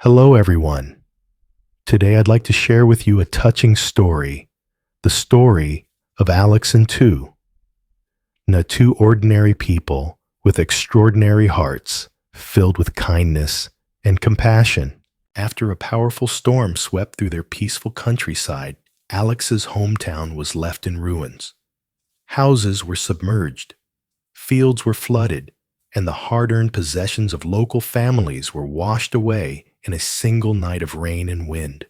Hello, everyone. Today I'd like to share with you a touching story, the story of Alex and two ordinary people with extraordinary hearts filled with kindness and compassion. After a powerful storm swept through their peaceful countryside, Alex's hometown was left in ruins. Houses were submerged, fields were flooded, and the hard-earned possessions of local families were washed away in a single night of rain and wind.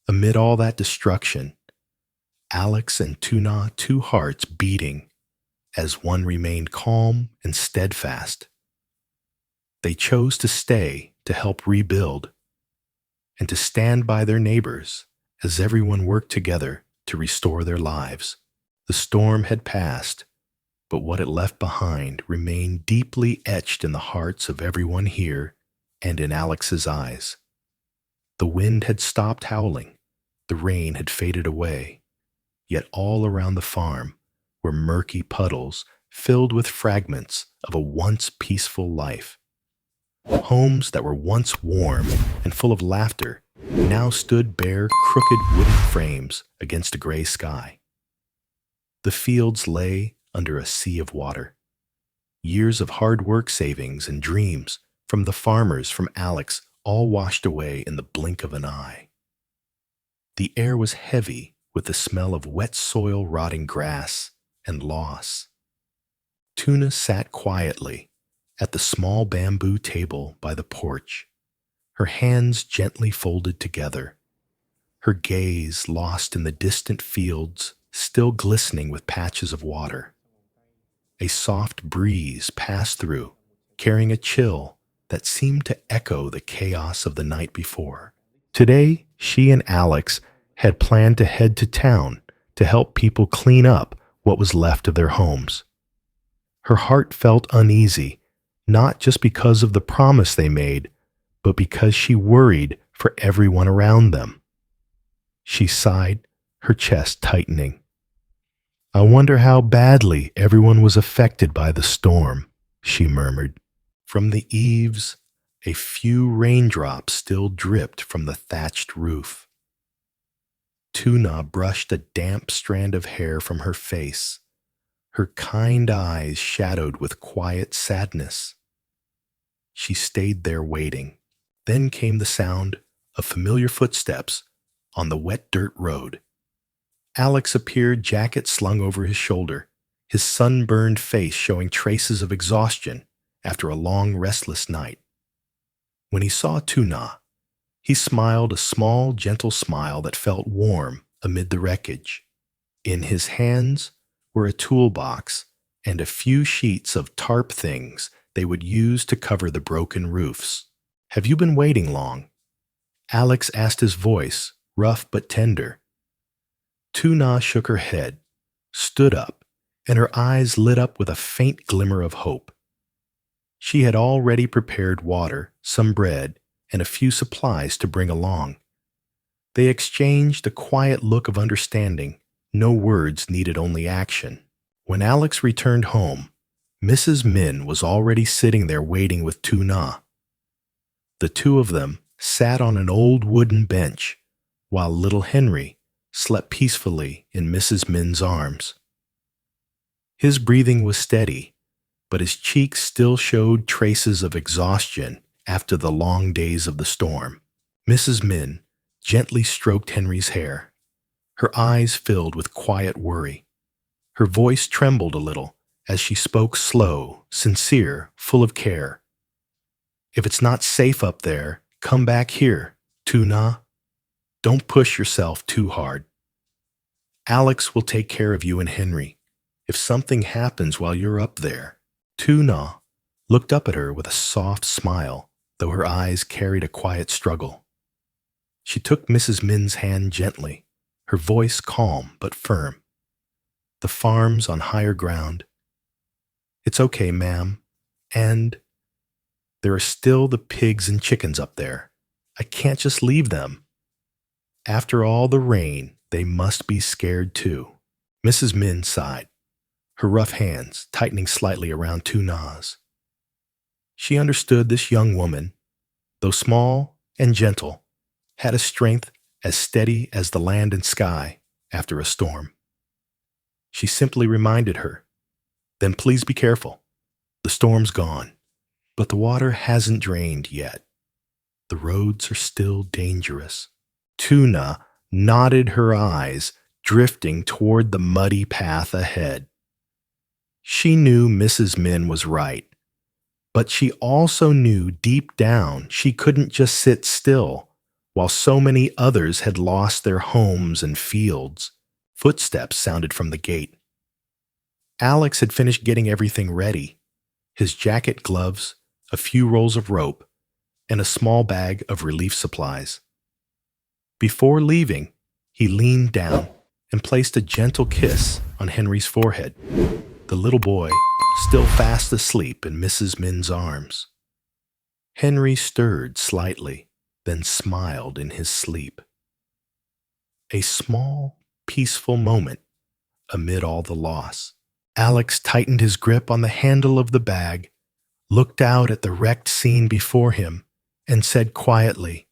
Amid all that destruction, Alex and Tuna, two hearts beating, as one remained calm and steadfast. They chose to stay to help rebuild and to stand by their neighbors as everyone worked together to restore their lives. The storm had passed, but what it left behind remained deeply etched in the hearts of everyone here and in Alex's eyes. The wind had stopped howling, the rain had faded away, yet all around the farm were murky puddles filled with fragments of a once peaceful life. Homes that were once warm and full of laughter now stood bare, crooked wooden frames against a gray sky. The fields lay under a sea of water. Years of hard work savings and dreams from the farmers, from Alex, all washed away in the blink of an eye. The air was heavy with the smell of wet soil, rotting grass, and loss. Tuna sat quietly at the small bamboo table by the porch, her hands gently folded together, her gaze lost in the distant fields still glistening with patches of water. A soft breeze passed through, carrying a chill that seemed to echo the chaos of the night before. Today, she and Alex had planned to head to town to help people clean up what was left of their homes. Her heart felt uneasy, not just because of the promise they made, but because she worried for everyone around them. She sighed, her chest tightening. "I wonder how badly everyone was affected by the storm," she murmured. From the eaves, a few raindrops still dripped from the thatched roof. Tuna brushed a damp strand of hair from her face, her kind eyes shadowed with quiet sadness. She stayed there waiting. Then came the sound of familiar footsteps on the wet dirt road. Alex appeared, jacket slung over his shoulder, his sunburned face showing traces of exhaustion after a long, restless night. When he saw Tuna, he smiled a small, gentle smile that felt warm amid the wreckage. In his hands were a toolbox and a few sheets of tarp things they would use to cover the broken roofs. "Have you been waiting long?" Alex asked, his voice rough but tender. Tuna shook her head, stood up, and her eyes lit up with a faint glimmer of hope. She had already prepared water, some bread, and a few supplies to bring along. They exchanged a quiet look of understanding. No words needed, only action. When Alex returned home, Mrs. Min was already sitting there waiting with Tuna. The two of them sat on an old wooden bench, while little Henry slept peacefully in Mrs. Min's arms. His breathing was steady, but his cheeks still showed traces of exhaustion after the long days of the storm. Mrs. Min gently stroked Henry's hair. Her eyes filled with quiet worry. Her voice trembled a little as she spoke, slow, sincere, full of care. "If it's not safe up there, come back here, Tuna. Don't push yourself too hard. Alex will take care of you and Henry if something happens while you're up there." Tuna looked up at her with a soft smile, though her eyes carried a quiet struggle. She took Mrs. Min's hand gently, her voice calm but firm. "The farm's on higher ground. It's okay, ma'am. And there are still the pigs and chickens up there. I can't just leave them. After all the rain, they must be scared too." Mrs. Min sighed, her rough hands tightening slightly around Tuna's. She understood this young woman. Though small, and gentle, had a strength as steady as the land and sky after a storm. She simply reminded her, "Then please be careful. The storm's gone, but the water hasn't drained yet. The roads are still dangerous." Tuna nodded her eyes, drifting toward the muddy path ahead. She knew Mrs. Min was right, but she also knew deep down she couldn't just sit still while so many others had lost their homes and fields. Footsteps sounded from the gate. Alex had finished getting everything ready: his jacket, gloves, a few rolls of rope, and a small bag of relief supplies. Before leaving, he leaned down and placed a gentle kiss on Henry's forehead, the little boy still fast asleep in Mrs. Min's arms. Henry stirred slightly, then smiled in his sleep. A small, peaceful moment amid all the loss. Alex tightened his grip on the handle of the bag, looked out at the wrecked scene before him, and said quietly,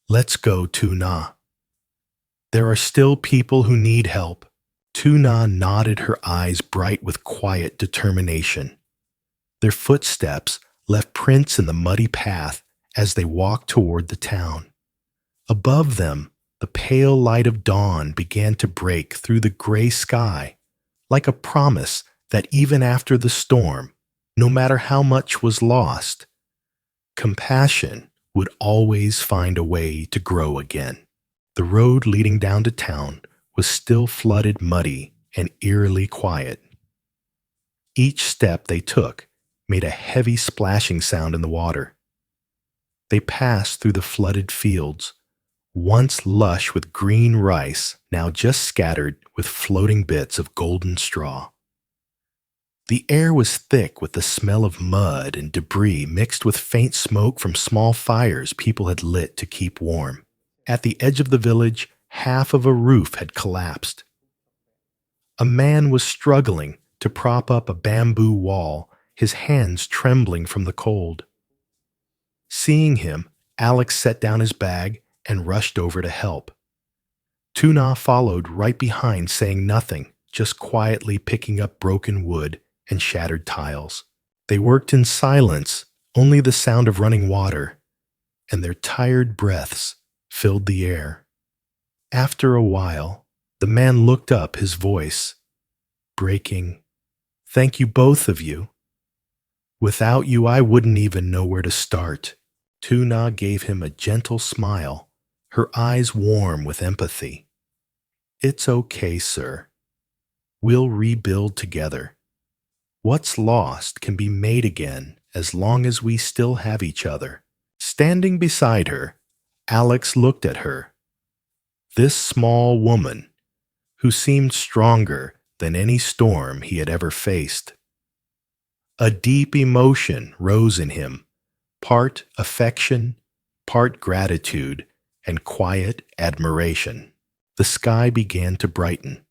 "Let's go, Tuna. There are still people who need help." Tuna nodded, her eyes bright with quiet determination. Their footsteps left prints in the muddy path as they walked toward the town. Above them, the pale light of dawn began to break through the gray sky, like a promise that even after the storm, no matter how much was lost, compassion would always find a way to grow again. The road leading down to town was still flooded, muddy, and eerily quiet. Each step they took made a heavy splashing sound in the water. They passed through the flooded fields, once lush with green rice, now just scattered with floating bits of golden straw. The air was thick with the smell of mud and debris mixed with faint smoke from small fires people had lit to keep warm. At the edge of the village, half of a roof had collapsed. A man was struggling to prop up a bamboo wall, his hands trembling from the cold. Seeing him, Alex set down his bag and rushed over to help. Tuna followed right behind, saying nothing, just quietly picking up broken wood and shattered tiles. They worked in silence, only the sound of running water, and their tired breaths filled the air. After a while, the man looked up, his voice breaking. "Thank you, both of you. Without you, I wouldn't even know where to start." Tuna gave him a gentle smile, her eyes warm with empathy. "It's okay, sir. We'll rebuild together. What's lost can be made again as long as we still have each other." Standing beside her, Alex looked at her. This small woman, who seemed stronger than any storm he had ever faced. A deep emotion rose in him, part affection, part gratitude, and quiet admiration. The sky began to brighten.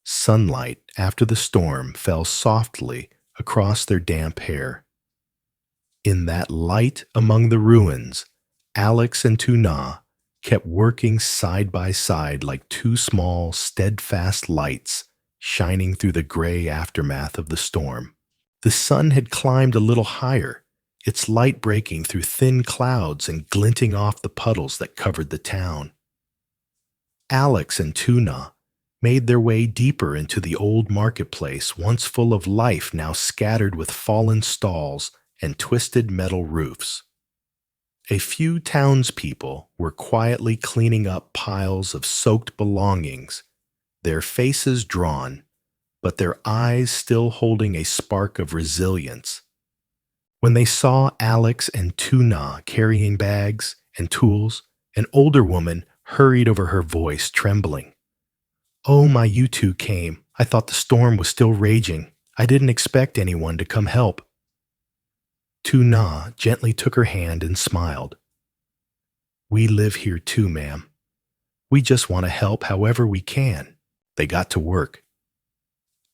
Sunlight after the storm fell softly across their damp hair. In that light among the ruins, Alex and Tuna kept working side by side like two small, steadfast lights shining through the gray aftermath of the storm. The sun had climbed a little higher, its light breaking through thin clouds and glinting off the puddles that covered the town. Alex and Tuna made their way deeper into the old marketplace, once full of life, now scattered with fallen stalls and twisted metal roofs. A few townspeople were quietly cleaning up piles of soaked belongings, their faces drawn, but their eyes still holding a spark of resilience. When they saw Alex and Tuna carrying bags and tools, an older woman hurried over, her voice trembling. "Oh, you two came. I thought the storm was still raging. I didn't expect anyone to come help." Tuna gently took her hand and smiled. "We live here too, ma'am. We just want to help however we can." They got to work.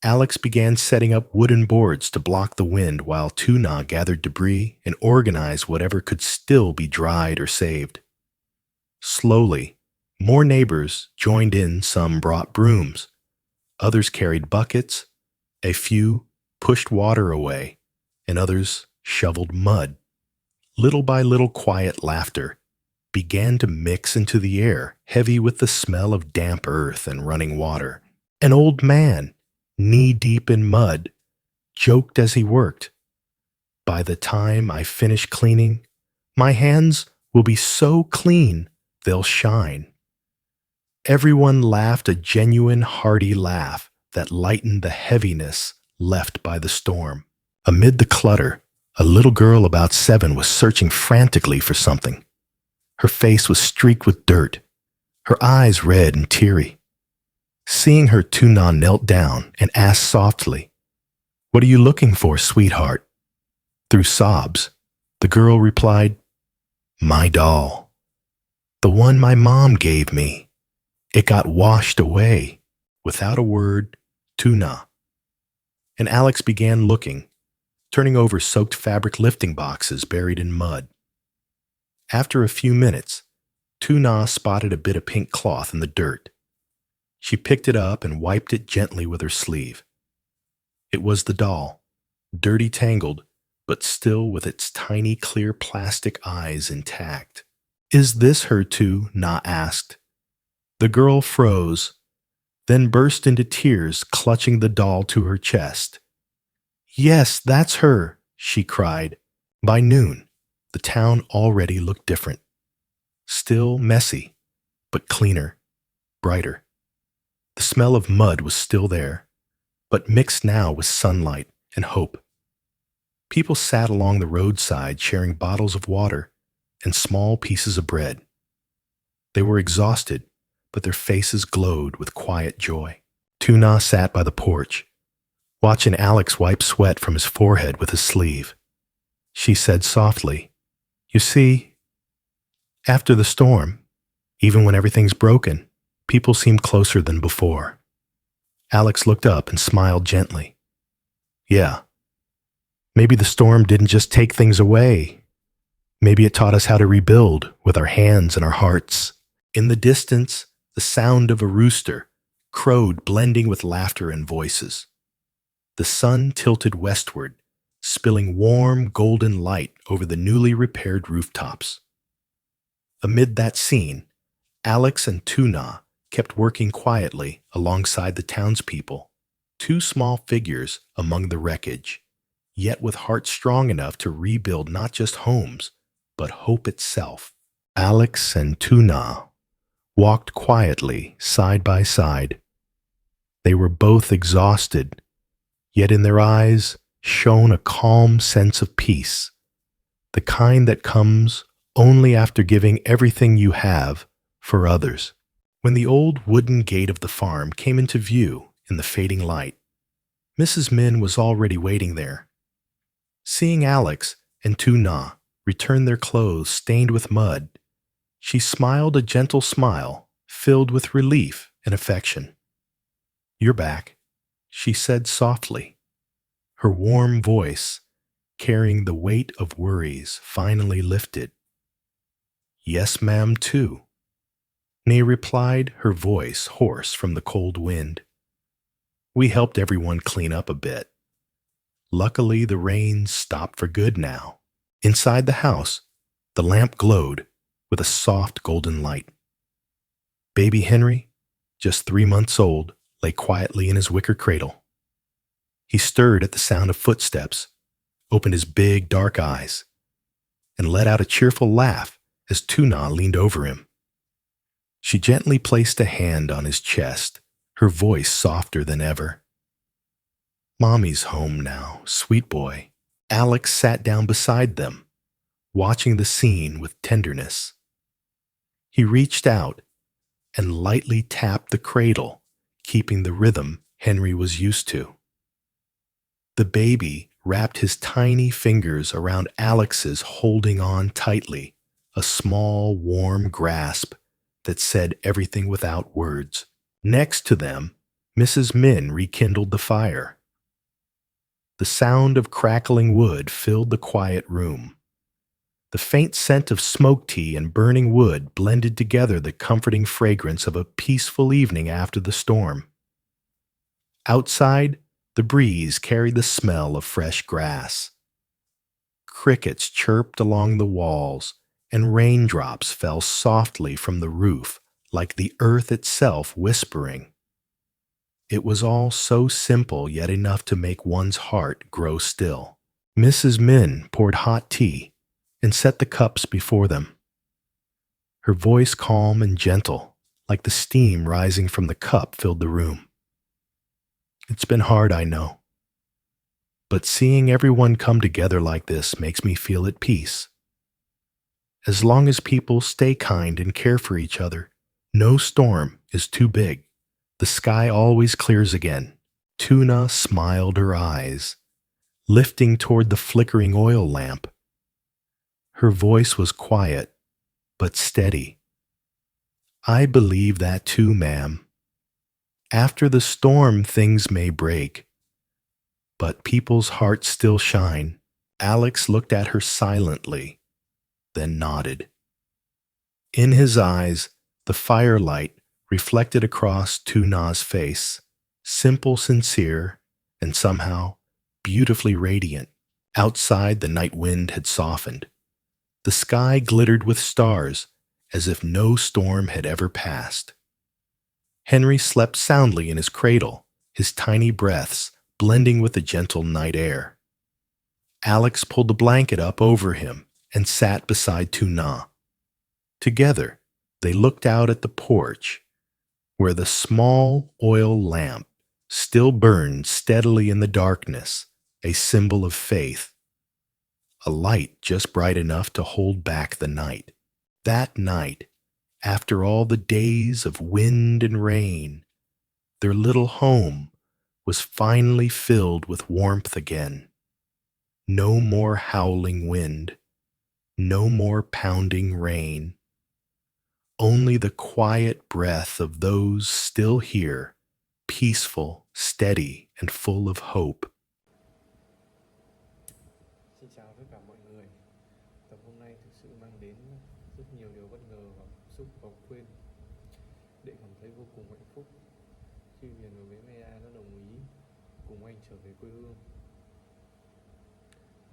Alex began setting up wooden boards to block the wind while LYTUNA gathered debris and organized whatever could still be dried or saved. Slowly, more neighbors joined in. Some brought brooms. Others carried buckets. A few pushed water away, and others shoveled mud. Little by little, quiet laughter began to mix into the air, heavy with the smell of damp earth and running water. An old man, knee-deep in mud, joked as he worked. "By the time I finish cleaning, my hands will be so clean they'll shine." Everyone laughed, a genuine, hearty laugh that lightened the heaviness left by the storm. Amid the clutter, a little girl about 7 was searching frantically for something. Her face was streaked with dirt, her eyes red and teary. Seeing her, LYTUNA knelt down and asked softly, "What are you looking for, sweetheart?" Through sobs, the girl replied, "My doll. The one my mom gave me. It got washed away." Without a word, LYTUNA. And Alex began looking, turning over soaked fabric lifting boxes buried in mud. After a few minutes, LYTUNA spotted a bit of pink cloth in the dirt. She picked it up and wiped it gently with her sleeve. It was the doll, dirty, tangled, but still with its tiny clear plastic eyes intact. "Is this her too?" Na asked. The girl froze, then burst into tears, clutching the doll to her chest. "Yes, that's her," she cried. By noon, the town already looked different. Still messy, but cleaner, brighter. The smell of mud was still there, but mixed now with sunlight and hope. People sat along the roadside sharing bottles of water and small pieces of bread. They were exhausted, but their faces glowed with quiet joy. LYTUNA sat by the porch, watching Alex wipe sweat from his forehead with his sleeve. She said softly, "You see, after the storm, even when everything's broken, people seem closer than before." Alex looked up and smiled gently. "Yeah, maybe the storm didn't just take things away. Maybe it taught us how to rebuild with our hands and our hearts." In the distance, the sound of a rooster crowed, blending with laughter and voices. The sun tilted westward, spilling warm, golden light over the newly repaired rooftops. Amid that scene, Alex and LYTUNA kept working quietly alongside the townspeople, two small figures among the wreckage, yet with hearts strong enough to rebuild not just homes, but hope itself. Alex and LYTUNA walked quietly side by side. They were both exhausted, yet in their eyes shone a calm sense of peace, the kind that comes only after giving everything you have for others. When the old wooden gate of the farm came into view in the fading light, Mrs. Min was already waiting there. Seeing Alex and LYTUNA return their clothes stained with mud, she smiled a gentle smile filled with relief and affection. "You're back," she said softly, her warm voice carrying the weight of worries finally lifted. "Yes, ma'am, too," Nay replied, her voice hoarse from the cold wind. "We helped everyone clean up a bit. Luckily, the rain stopped for good now." Inside the house, the lamp glowed with a soft golden light. Baby Henry, just 3 months old, lay quietly in his wicker cradle. He stirred at the sound of footsteps, opened his big dark eyes, and let out a cheerful laugh as LYTUNA leaned over him. She gently placed a hand on his chest, her voice softer than ever. "Mommy's home now, sweet boy." Alex sat down beside them, watching the scene with tenderness. He reached out and lightly tapped the cradle, keeping the rhythm Henry was used to. The baby wrapped his tiny fingers around Alex's, holding on tightly, a small, warm grasp that said everything without words. Next to them, Mrs. Min rekindled the fire. The sound of crackling wood filled the quiet room. The faint scent of smoke tea and burning wood blended together the comforting fragrance of a peaceful evening after the storm. Outside, the breeze carried the smell of fresh grass. Crickets chirped along the walls, and raindrops fell softly from the roof like the earth itself whispering. It was all so simple, yet enough to make one's heart grow still. Mrs. Min poured hot tea and set the cups before them. Her voice calm and gentle, like the steam rising from the cup filled the room. It's been hard, I know. But seeing everyone come together like this makes me feel at peace. As long as people stay kind and care for each other, no storm is too big. The sky always clears again. Tuna smiled her eyes, lifting toward the flickering oil lamp. Her voice was quiet, but steady. I believe that too, ma'am. After the storm, things may break, but people's hearts still shine. Alex looked at her silently, then nodded. In his eyes, the firelight reflected across Tuna's face, simple, sincere, and somehow beautifully radiant. Outside, the night wind had softened. The sky glittered with stars, as if no storm had ever passed. Henry slept soundly in his cradle, his tiny breaths blending with the gentle night air. Alex pulled the blanket up over him and sat beside Tuna. Together, they looked out at the porch, where the small oil lamp still burned steadily in the darkness, a symbol of faith, a light just bright enough to hold back the night. That night, after all the days of wind and rain, their little home was finally filled with warmth again. No more howling wind, no more pounding rain. Only the quiet breath of those still here, peaceful, steady, and full of hope. Xin chào tất cả mọi người. Tập hôm nay thực sự mang đến rất nhiều điều bất ngờ và cảm xúc khó quên. Đệ cảm thấy vô cùng hạnh phúc khi Huyền và bé Maya đã đồng ý cùng anh trở về quê hương,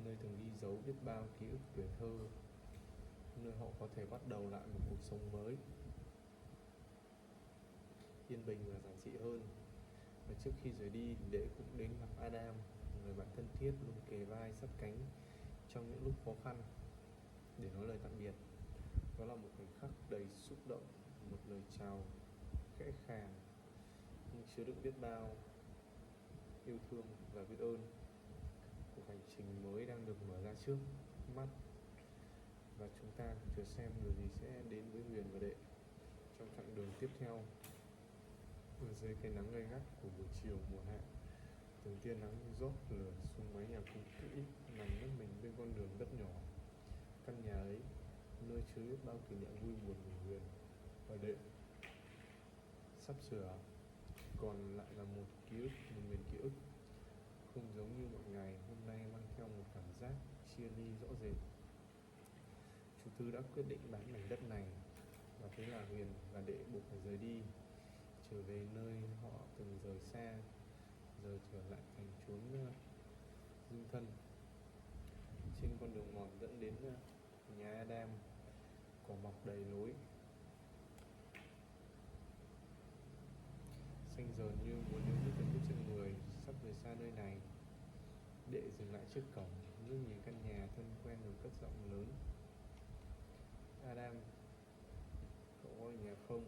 nơi từng ghi dấu biết bao ký ức tuổi thơ, nơi họ có thể bắt đầu lại một cuộc sống mới, yên bình và giản dị hơn. Và trước khi rời đi, Đệ cũng đến gặp Adam, người bạn thân thiết luôn kề vai sát cánh trong những lúc khó khăn để nói lời tạm biệt. Đó là một khoảnh khắc đầy xúc động, một lời chào khẽ khàng nhưng chứa đựng biết bao yêu thương và biết ơn. Cuộc hành trình mới đang được mở ra trước mắt và chúng ta chờ xem điều gì sẽ đến với Huyền và Đệ trong chặng đường tiếp theo. Ở dưới cái nắng gay gắt của buổi chiều mùa hạ, từng tia nắng rót lửa xuống mái nhà cũ kỹ nằm nếp mình bên con đường đất nhỏ. Căn nhà ấy, nơi chứa biết bao kỷ niệm vui buồn của Huyền và Đệ, sắp sửa còn lại là một miền ký ức không giống như mọi ngày. Hôm nay mang theo một cảm giác chia ly rõ rệt. Chú Tư đã quyết định bán mảnh đất này, và thế là Huyền và Đệ buộc phải rời đi, trở về nơi họ từng rời xa, giờ trở lại thành chốn dưng thân. Trên con đường mòn dẫn đến nhà Adam, cỏ mọc đầy lối, xanh dờn như muốn níu đứt từng bước chân người sắp rời xa nơi này. Đệ dừng lại trước cổng, ngước nhìn căn nhà thân quen rồi cất giọng lớn: Adam, cậu có ở nhà không?